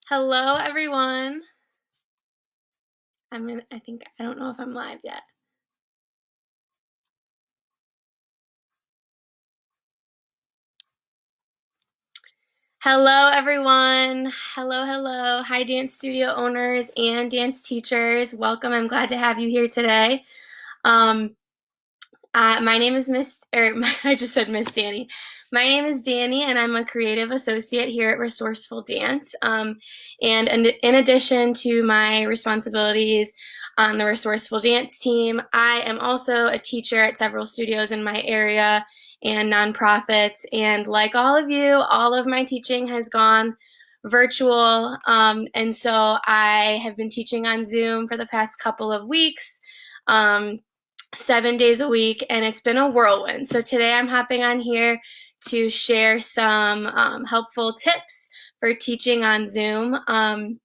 Hello, everyone. I don't know if I'm live yet. Hello, everyone. Hello. Hi, dance studio owners and dance teachers. Welcome. I'm glad to have you here today. Um, my name is I just said Miss Dani. My name is Dani, and I'm a creative associate here at Resourceful Dance. And in addition to my responsibilities on the Resourceful Dance team, I am also a teacher at several studios in my area and nonprofits. And like all of you, all of my teaching has gone virtual. And so I have been teaching on Zoom for the past couple of weeks. 7 days a week, and it's been a whirlwind. So today I'm hopping on here to share some helpful tips for teaching on Zoom. And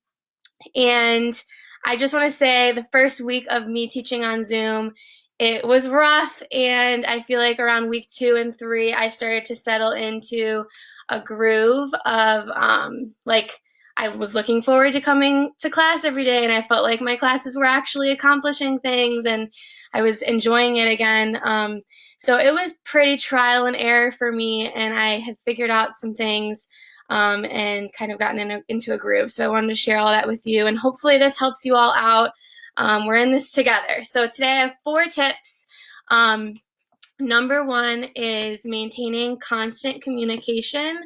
I just want to say the first week of me teaching on Zoom, it was rough, and I feel like around week 2 and 3, I started to settle into a groove of I was looking forward to coming to class every day, and I felt like my classes were actually accomplishing things, and I was enjoying it again. So it was pretty trial and error for me, and I had figured out some things and kind of gotten into a groove. So I wanted to share all that with you, and hopefully this helps you all out. We're in this together. So today I have 4 tips. Number 1 is maintaining constant communication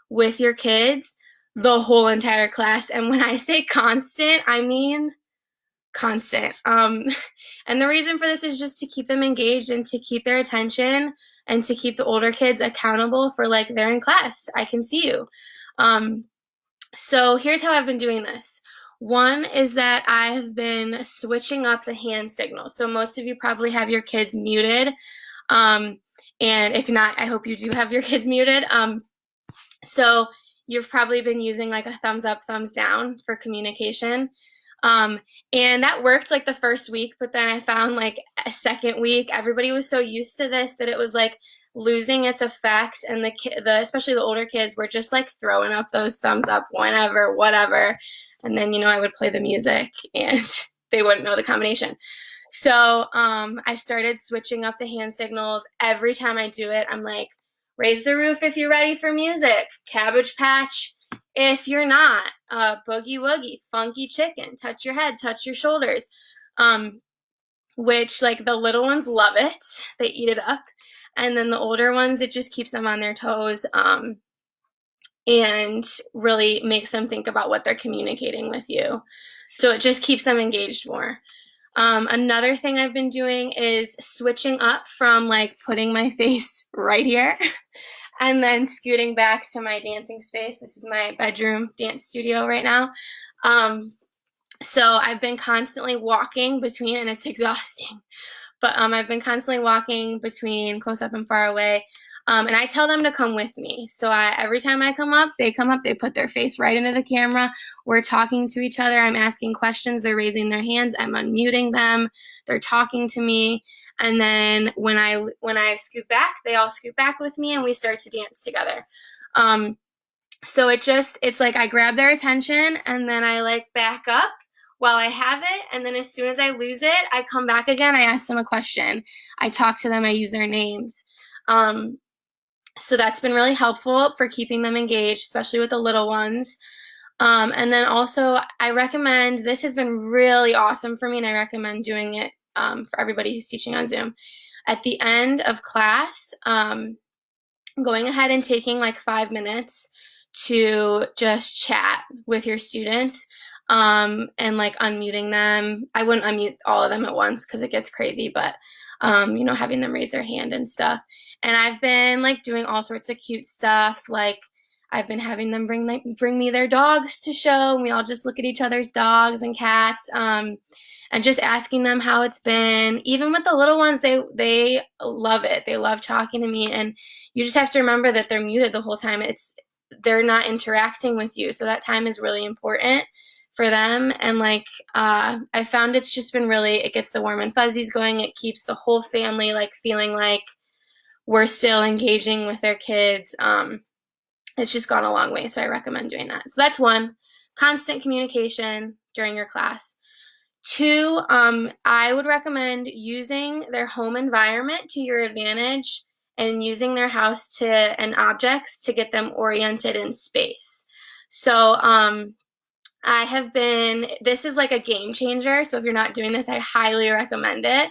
with your kids the whole entire class. And when I say constant, I mean constant. And the reason for this is just to keep them engaged and to keep their attention and to keep the older kids accountable for like they're in class. I can see you. So here's how I've been doing this. One is that I have been switching up the hand signals. So most of you probably have your kids muted. And if not, I hope you do have your kids muted. So you've probably been using like a thumbs up, thumbs down for communication. And that worked like the first week, but then I found like a second week, everybody was so used to this that it was like losing its effect, and especially the older kids were just like throwing up those thumbs up whenever, whatever. And then, I would play the music and they wouldn't know the combination. So I started switching up the hand signals. Every time I do it, I'm like, raise the roof if you're ready for music, Cabbage Patch if you're not, boogie woogie, funky chicken, touch your head, touch your shoulders, which like the little ones love it. They eat it up. And then the older ones, it just keeps them on their toes and really makes them think about what they're communicating with you. So it just keeps them engaged more. Another thing I've been doing is switching up from like putting my face right here and then scooting back to my dancing space. This is my bedroom dance studio right now. So I've been constantly walking between, and it's exhausting, but I've been constantly walking between close up and far away. And I tell them to come with me. So every time I come up, they put their face right into the camera. We're talking to each other. I'm asking questions. They're raising their hands. I'm unmuting them. They're talking to me. And then when I scoot back, they all scoot back with me and we start to dance together. So it's like I grab their attention and then I like back up while I have it. And then as soon as I lose it, I come back again. I ask them a question. I talk to them. I use their names. So that's been really helpful for keeping them engaged, especially with the little ones. And then also I recommend, this has been really awesome for me, and I recommend doing it for everybody who's teaching on Zoom. At the end of class, going ahead and taking like 5 minutes to just chat with your students and like unmuting them. I wouldn't unmute all of them at once because it gets crazy, but having them raise their hand and stuff. And I've been like doing all sorts of cute stuff. Like I've been having them bring me their dogs to show, and we all just look at each other's dogs and cats, and just asking them how it's been. Even with the little ones, they love it. They love talking to me, and you just have to remember that they're muted the whole time. They're not interacting with you, so that time is really important for them. And like I found it's just been really, it gets the warm and fuzzies going. It keeps the whole family like feeling like we're still engaging with their kids. It's just gone a long way, so I recommend doing that. So that's one. constant communication during your class. 2, I would recommend using their home environment to your advantage and using their house and objects to get them oriented in space. So this is like a game changer, so if you're not doing this, I highly recommend it.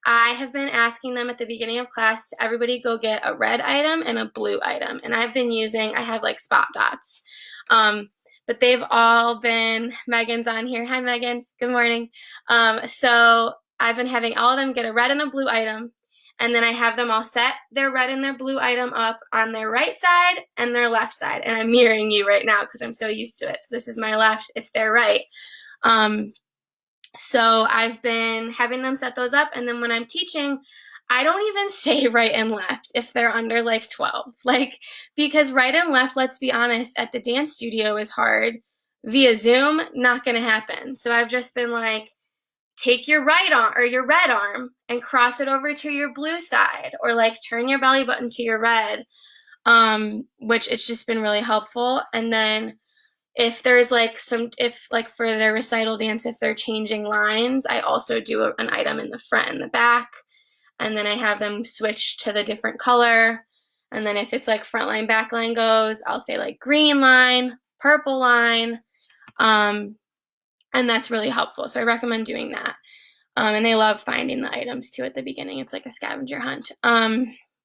I have been asking them at the beginning of class to everybody go get a red item and a blue item, and I have like spot dots. But they've all been, Megan's on here. Hi, Megan. Good morning. So I've been having all of them get a red and a blue item, and then I have them all set their red and their blue item up on their right side and their left side. And I'm mirroring you right now because I'm so used to it. So this is my left, it's their right. So I've been having them set those up, and then when I'm teaching, I don't even say right and left if they're under like 12, because right and left, let's be honest, at the dance studio is hard. Via Zoom, not going to happen. So I've just been like, take your right arm or your red arm and cross it over to your blue side, or like turn your belly button to your red, which it's just been really helpful. And then if there's like for their recital dance, if they're changing lines, I also do an item in the front and the back, and then I have them switch to the different color. And then if it's like front line, back line goes, I'll say like green line, purple line, and that's really helpful. So I recommend doing that. And they love finding the items too at the beginning. It's like a scavenger hunt.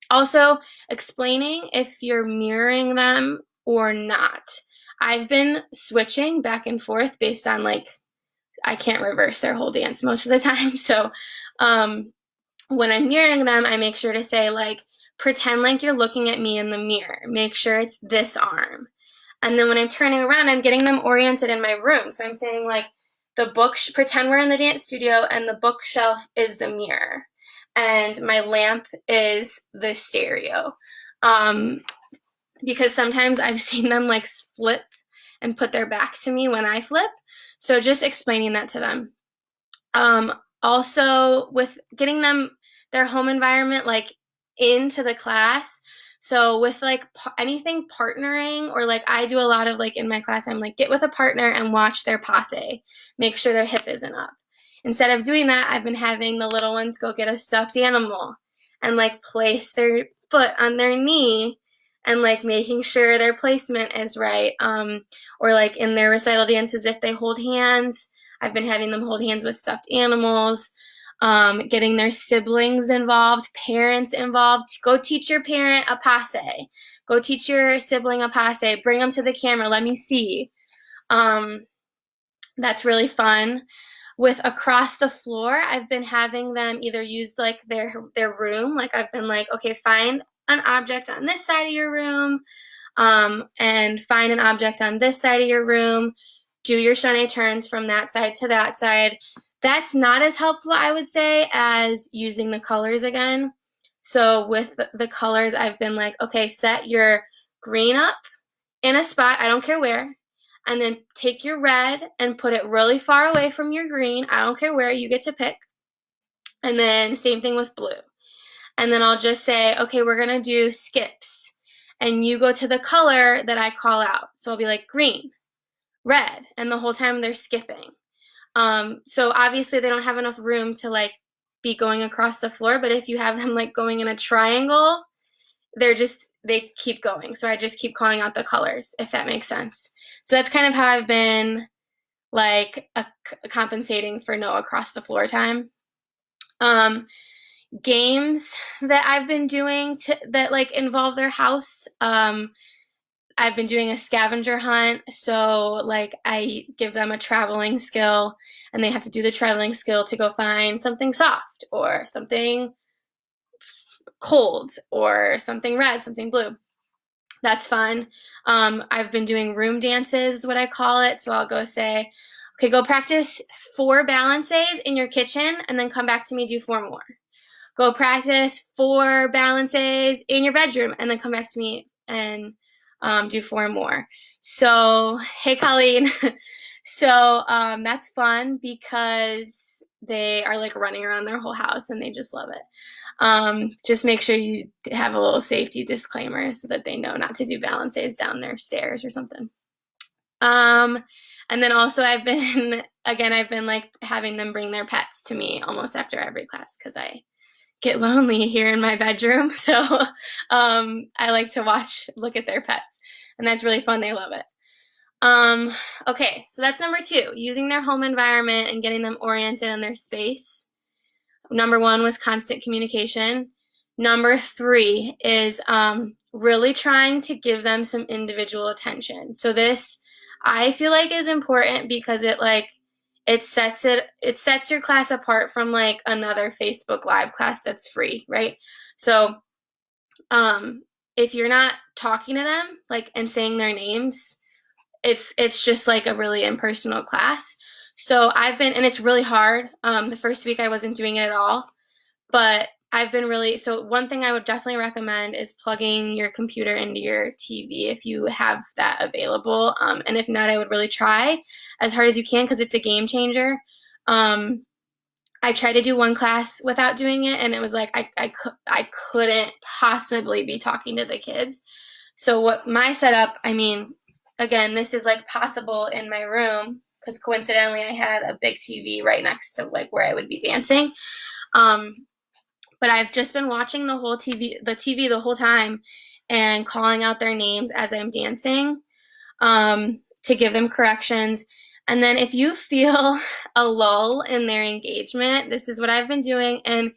Also, explaining if you're mirroring them or not. I've been switching back and forth based on I can't reverse their whole dance most of the time. So when I'm mirroring them, I make sure to say pretend like you're looking at me in the mirror. Make sure it's this arm. And then when I'm turning around, I'm getting them oriented in my room. So I'm saying pretend we're in the dance studio and the bookshelf is the mirror and my lamp is the stereo. Because sometimes I've seen them flip and put their back to me when I flip. So just explaining that to them. Also with getting them their home environment into the class. So with anything partnering, or I do a lot of in my class, I'm get with a partner and watch their passe. Make sure their hip isn't up. Instead of doing that, I've been having the little ones go get a stuffed animal and place their foot on their knee and making sure their placement is right. Or in their recital dances, if they hold hands, I've been having them hold hands with stuffed animals. Getting their siblings involved, parents involved. Go teach your parent a passe. Go teach your sibling a passe. Bring them to the camera. Let me see. That's really fun. With across the floor, I've been having them either use their room. I've been okay, find an object on this side of your room, and find an object on this side of your room. Do your chaîné turns from that side to that side. That's not as helpful, I would say, as using the colors again. So with the colors, I've been okay, set your green up in a spot, I don't care where, and then take your red and put it really far away from your green. I don't care where, you get to pick. And then same thing with blue. And then I'll just say, okay, we're going to do skips. And you go to the color that I call out. So I'll be green, red, and the whole time they're skipping. So obviously they don't have enough room to be going across the floor, but if you have them going in a triangle, they keep going. So I just keep calling out the colors, if that makes sense. So that's kind of how I've been compensating for no across the floor time. Games that I've been doing that involve their house. I've been doing a scavenger hunt, so I give them a traveling skill, and they have to do the traveling skill to go find something soft, or something cold, or something red, something blue. That's fun. I've been doing room dances, what I call it, so I'll go say, okay, go practice 4 balances in your kitchen, and then come back to me, do 4 more. Go practice 4 balances in your bedroom, and then come back to me and do 4 more. So, hey, Colleen. So that's fun because they are running around their whole house and they just love it. Just make sure you have a little safety disclaimer so that they know not to do balances down their stairs or something. And then also I've been like having them bring their pets to me almost after every class because I get lonely here in my bedroom. So I like to look at their pets, and that's really fun. They love it. Okay, so that's number 2, using their home environment and getting them oriented in their space. Number 1 was constant communication. Number 3 is really trying to give them some individual attention. So this, I feel like, is important because it sets your class apart from like another Facebook Live class that's free, right? So if you're not talking to them like and saying their names, it's just like a really impersonal class. So and it's really hard. The first week I wasn't doing it at all, but so one thing I would definitely recommend is plugging your computer into your TV if you have that available. And if not, I would really try as hard as you can because it's a game changer. I tried to do one class without doing it, and it was like I couldn't possibly be talking to the kids. So what my setup, I mean, again, this is like possible in my room because coincidentally I had a big TV right next to like where I would be dancing. But I've just been watching the TV the whole time and calling out their names as I'm dancing to give them corrections. And then if you feel a lull in their engagement, this is what I've been doing. And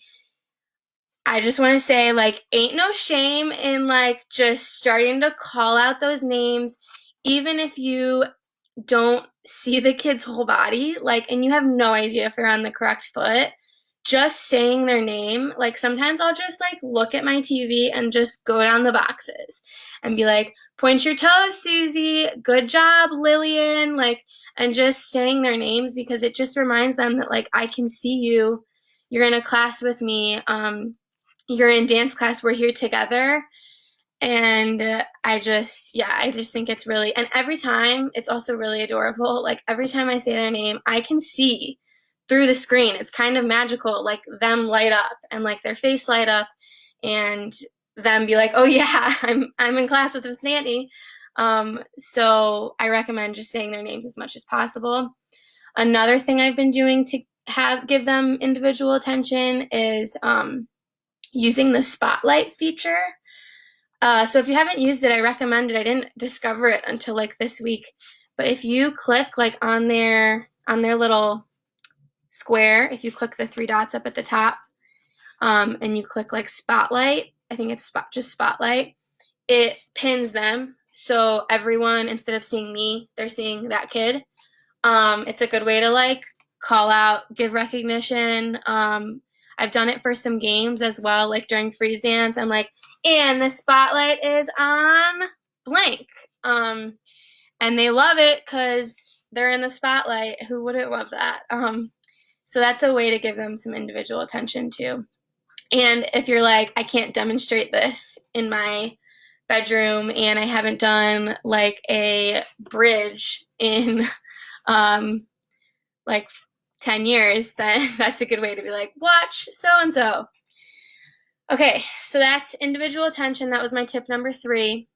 I just want to say, like, ain't no shame in like just starting to call out those names, even if you don't see the kid's whole body, like, and you have no idea if they're on the correct foot. Just saying their name, like sometimes I'll just like look at my TV and just go down the boxes and be like, point your toes, Susie, good job, Lillian, like, and just saying their names because it just reminds them that like I can see you, you're in a class with me, you're in dance class, we're here together. And I just think it's really, and every time it's also really adorable. Like every time I say their name, I can see through the screen. It's kind of magical, like them light up and like their face light up and them be like, oh yeah, I'm in class with Miss Nanny. So I recommend just saying their names as much as possible. Another thing I've been doing to give them individual attention is using the spotlight feature. So if you haven't used it, I recommend it. I didn't discover it until like this week, but if you click like on their little square, if you click the 3 dots up at the top, and you click like spotlight, I think it's just spotlight, it pins them. So everyone, instead of seeing me, they're seeing that kid. It's a good way to like call out, give recognition. I've done it for some games as well, like during freeze dance. I'm like, and the spotlight is on blank. And they love it because they're in the spotlight. Who wouldn't love that? So that's a way to give them some individual attention too. And if you're like, I can't demonstrate this in my bedroom and I haven't done like a bridge in like 10 years, then that's a good way to be like, watch so-and-so. Okay, so that's individual attention. That was my tip number 3.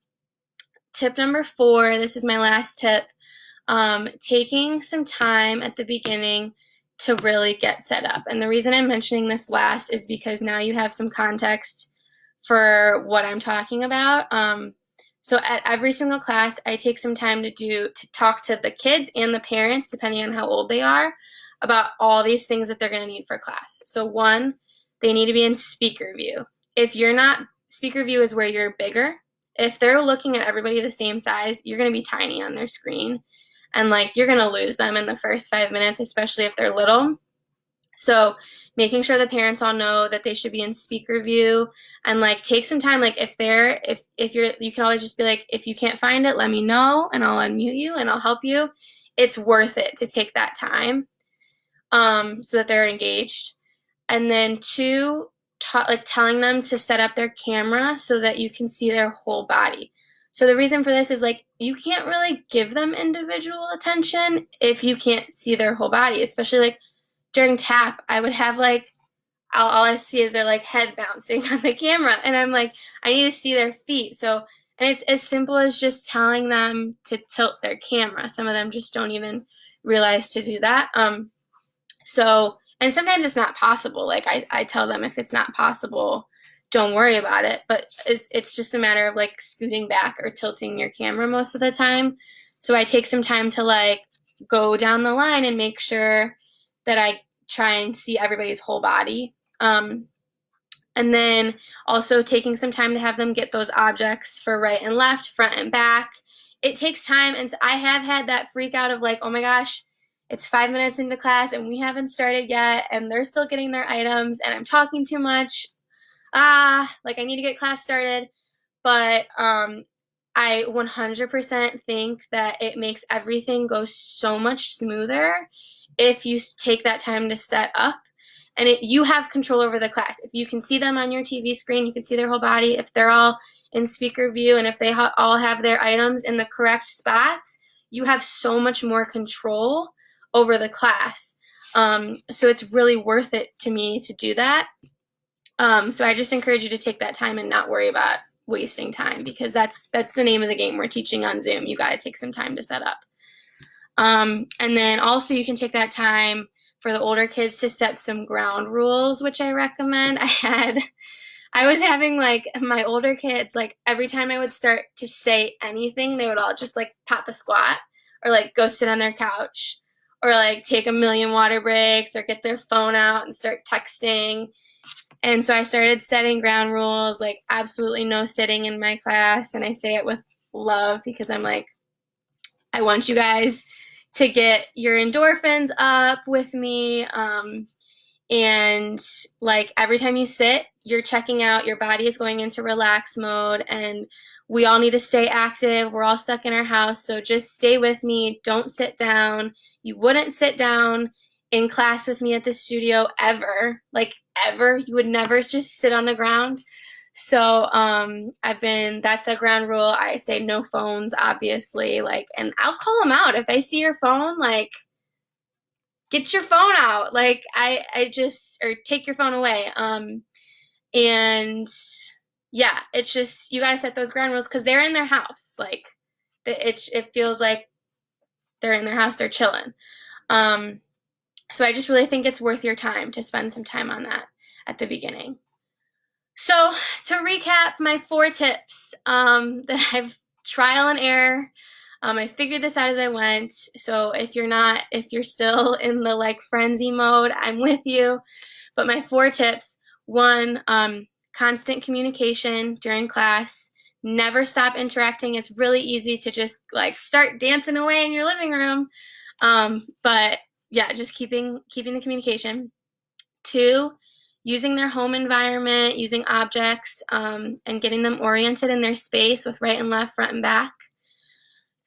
Tip number 4, this is my last tip, taking some time at the beginning to really get set up. And the reason I'm mentioning this last is because now you have some context for what I'm talking about. So at every single class, I take some time to talk to the kids and the parents, depending on how old they are, about all these things that they're going to need for class. So 1, they need to be in speaker view. If you're not, speaker view is where you're bigger. If they're looking at everybody the same size, you're going to be tiny on their screen. And like you're going to lose them in the first 5 minutes, especially if they're little. So making sure the parents all know that they should be in speaker view and like take some time. Like if you can always just be like, if you can't find it, let me know and I'll unmute you and I'll help you. It's worth it to take that time so that they're engaged. And then 2, like telling them to set up their camera so that you can see their whole body. So the reason for this is like you can't really give them individual attention if you can't see their whole body, especially like during tap, I would have like all I see is their like head bouncing on the camera and I'm like, I need to see their feet. So And it's as simple as just telling them to tilt their camera. Some of them just don't even realize to do that. And sometimes it's not possible. Like I tell them if it's not possible, don't worry about it. But it's just a matter of like scooting back or tilting your camera most of the time. So I take some time to like go down the line and make sure that I try and see everybody's whole body. And then also taking some time to have them get those objects for right and left, front and back. It takes time, and I have had that freak out of like, oh my gosh, it's 5 minutes into class and we haven't started yet and they're still getting their items and I'm talking too much. Like I need to get class started. But I 100% think that it makes everything go so much smoother if you take that time to set up. And you have control over the class. If you can see them on your TV screen, you can see their whole body. If they're all in speaker view and if they all have their items in the correct spots, you have so much more control over the class. So it's really worth it to me to do that. So I just encourage you to take that time and not worry about wasting time, because that's the name of the game. We're teaching on Zoom. You got to take some time to set up. And then also you can take that time for the older kids to set some ground rules, which I recommend. I was having like my older kids, like every time I would start to say anything, they would all just like pop a squat or like go sit on their couch or like take a million water breaks or get their phone out and start texting. And so I started setting ground rules, like absolutely no sitting in my class. And I say it with love because I'm like, I want you guys to get your endorphins up with me. And like every time you sit, you're checking out, your body is going into relax mode, and we all need to stay active. We're all stuck in our house. So just stay with me. Don't sit down. You wouldn't sit down in class with me at the studio ever, like ever. You would never just sit on the ground. So that's a ground rule. I say no phones, obviously, like, and I'll call them out. If I see your phone, like, get your phone out. Like, or take your phone away. And yeah, it's just, you gotta set those ground rules because they're in their house. Like, it feels like they're in their house, they're chilling. So I just really think it's worth your time to spend some time on that at the beginning. So to recap my 4 tips that I've trial and error. I figured this out as I went. So if you're still in the like frenzy mode, I'm with you. But my 4 tips: 1, constant communication during class. Never stop interacting. It's really easy to just like start dancing away in your living room. But yeah, just keeping the communication. 2, using their home environment, using objects, and getting them oriented in their space with right and left, front and back.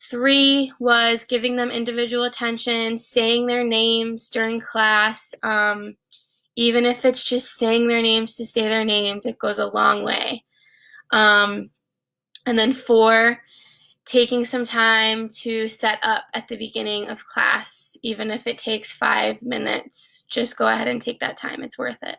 3 was giving them individual attention, saying their names during class. Even if it's just saying their names to say their names, it goes a long way. And then 4, taking some time to set up at the beginning of class. Even if it takes 5 minutes, just go ahead and take that time. It's worth it.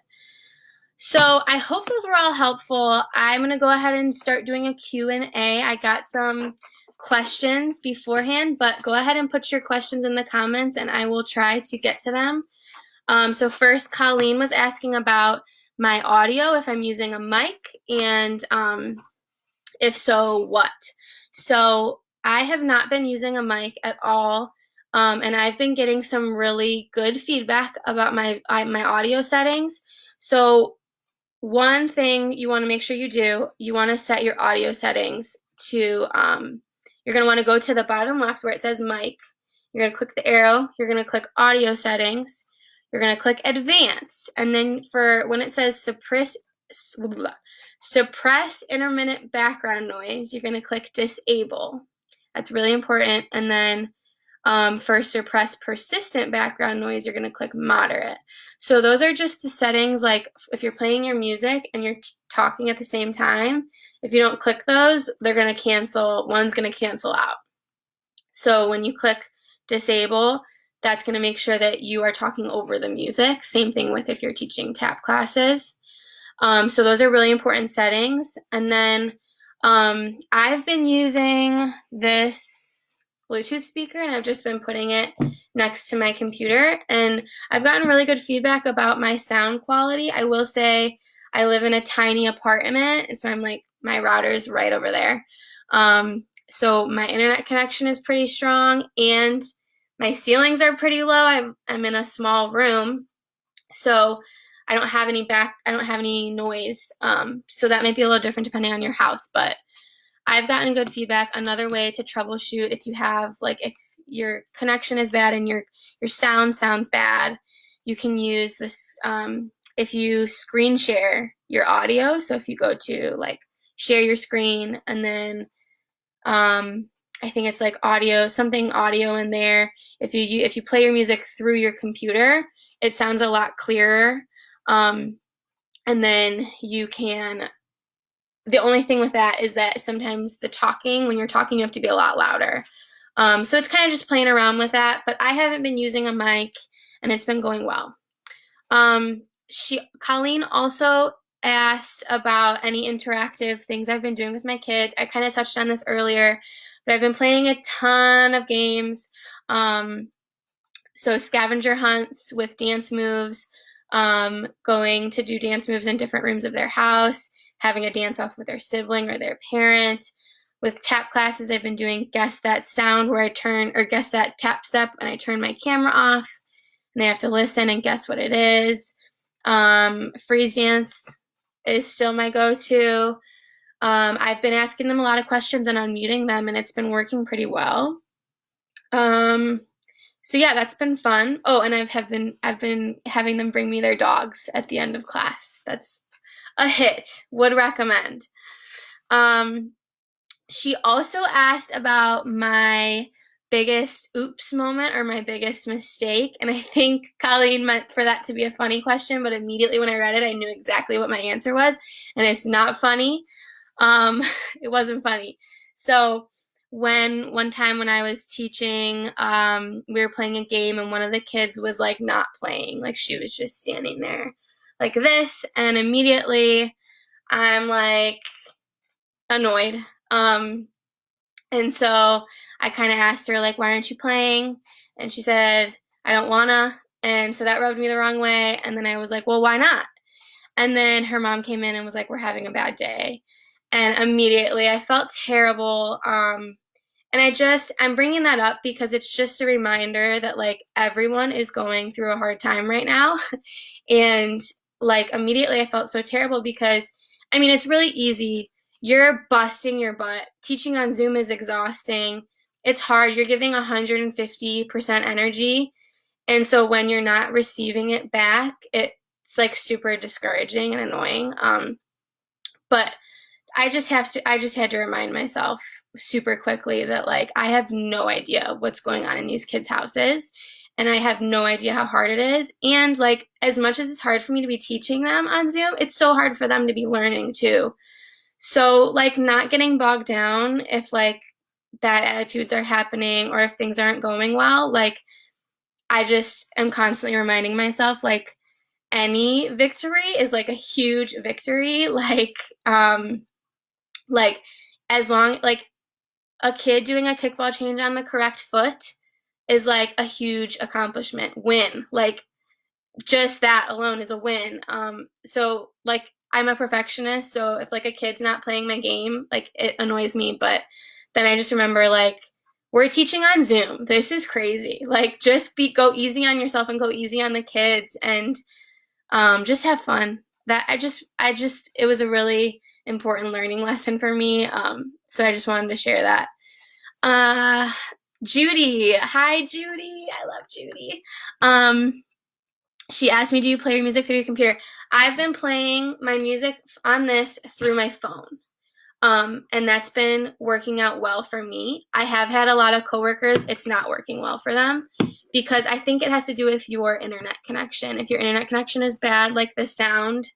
So I hope those were all helpful. I'm going to go ahead and start doing a Q&A. I got some questions beforehand, but go ahead and put your questions in the comments and I will try to get to them. So first, Colleen was asking about my audio, if I'm using a mic, and if so, what? So I have not been using a mic at all, and I've been getting some really good feedback about my audio settings. So one thing you want to make sure you do, you want to set your audio settings to, you're going to want to go to the bottom left where it says mic. You're going to click the arrow. You're going to click audio settings. You're going to click advanced. And then for when it says suppress intermittent background noise, you're going to click disable. That's really important. And then for suppress persistent background noise, you're going to click moderate. So those are just the settings, like if you're playing your music and you're talking at the same time, if you don't click those, they're going to cancel. One's going to cancel out. So when you click disable, that's going to make sure that you are talking over the music. Same thing with if you're teaching tap classes. So those are really important settings. And then I've been using this Bluetooth speaker, and I've just been putting it next to my computer, and I've gotten really good feedback about my sound quality. I will say I live in a tiny apartment, and so I'm like, my router's right over there. So my internet connection is pretty strong, and my ceilings are pretty low. I'm in a small room, so I don't have any noise. So that might be a little different depending on your house, but I've gotten good feedback. Another way to troubleshoot if you have, like, if your connection is bad and your sound sounds bad, you can use this, if you screen share your audio. So if you go to, like, share your screen, and then I think it's like something audio in there. If you play your music through your computer, it sounds a lot clearer. And then you can, the only thing with that is that sometimes when you're talking, you have to be a lot louder. So it's kind of just playing around with that, but I haven't been using a mic, and it's been going well. Colleen also asked about any interactive things I've been doing with my kids. I kind of touched on this earlier, but I've been playing a ton of games. So scavenger hunts with dance moves, going to do dance moves in different rooms of their house, having a dance off with their sibling or their parent. With tap classes, I've been doing guess that sound, where guess that tap step, and I turn my camera off, and they have to listen and guess what it is. Freeze dance is still my go-to. I've been asking them a lot of questions and unmuting them, and it's been working pretty well. So yeah, that's been fun. Oh, and I've been having them bring me their dogs at the end of class. That's a hit. Would recommend. She also asked about my biggest oops moment or my biggest mistake, and I think Colleen meant for that to be a funny question, but immediately when I read it, I knew exactly what my answer was, and it's not funny. It wasn't funny. So one time when I was teaching, we were playing a game, and one of the kids was like not playing, like she was just standing there like this, and immediately I'm like annoyed. And so I kind of asked her, like, why aren't you playing? And she said, I don't wanna. And so that rubbed me the wrong way. And then I was like, well, why not? And then her mom came in and was like, we're having a bad day. And immediately I felt terrible. And I'm bringing that up because it's just a reminder that, like, everyone is going through a hard time right now. And, like, immediately I felt so terrible because, I mean, it's really easy. You're busting your butt. Teaching on Zoom is exhausting. It's hard. You're giving 150% energy. And so when you're not receiving it back, it's like super discouraging and annoying. But I just had to remind myself super quickly that, like, I have no idea what's going on in these kids' houses, and I have no idea how hard it is. And, like, as much as it's hard for me to be teaching them on Zoom, it's so hard for them to be learning too. So, like, not getting bogged down if, like, bad attitudes are happening or if things aren't going well, like, I just am constantly reminding myself, like, any victory is like a huge victory. Like as long, like, a kid doing a kickball change on the correct foot is like a huge accomplishment, win. Like, just that alone is a win. So, like, I'm a perfectionist, so if, like, a kid's not playing my game, like, it annoys me, but then I just remember, like, we're teaching on Zoom. This is crazy. Like, just go easy on yourself and go easy on the kids, and just have fun. It was a really important learning lesson for me. So I just wanted to share that. Judy. Hi, Judy. I love Judy. She asked me, do you play your music through your computer? I've been playing my music on this through my phone. And that's been working out well for me. I have had a lot of coworkers, it's not working well for them because I think it has to do with your internet connection. If your internet connection is bad, like, the sound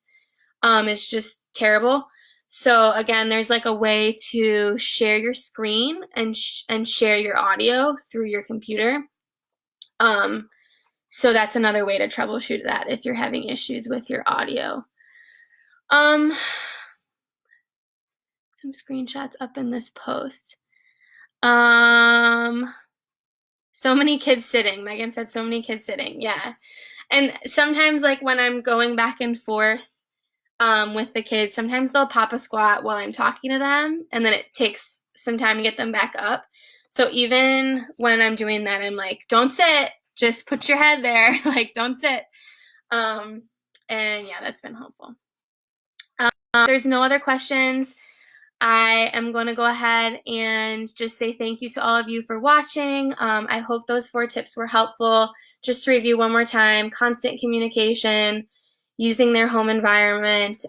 is just terrible. So again, there's like a way to share your screen and share your audio through your computer. So that's another way to troubleshoot that if you're having issues with your audio. some screenshots up in this post. So many kids sitting. Megan said so many kids sitting. Yeah. And sometimes, like, when I'm going back and forth with the kids, sometimes they'll pop a squat while I'm talking to them, and then it takes some time to get them back up. So even when I'm doing that, I'm like, don't sit, just put your head there. Like, don't sit. And yeah, that's been helpful. There's no other questions. I am going to go ahead and just say thank you to all of you for watching. I hope those 4 tips were helpful. Just to review one more time: constant communication, using their home environment,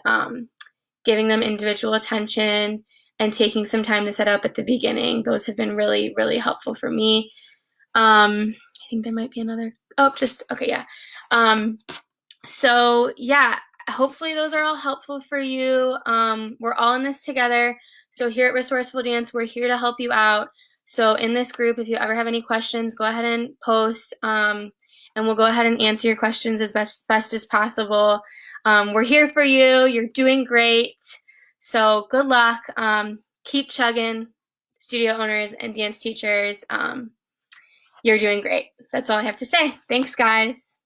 giving them individual attention, and taking some time to set up at the beginning. Those have been really, really helpful for me. I think there might be another. Oh, just, okay, yeah. So yeah, hopefully those are all helpful for you. We're all in this together. So here at Resourceful Dance, we're here to help you out. So in this group, if you ever have any questions, go ahead and post, and we'll go ahead and answer your questions as best as possible. We're here for you. You're doing great. So good luck. Keep chugging, studio owners and dance teachers. You're doing great. That's all I have to say. Thanks, guys.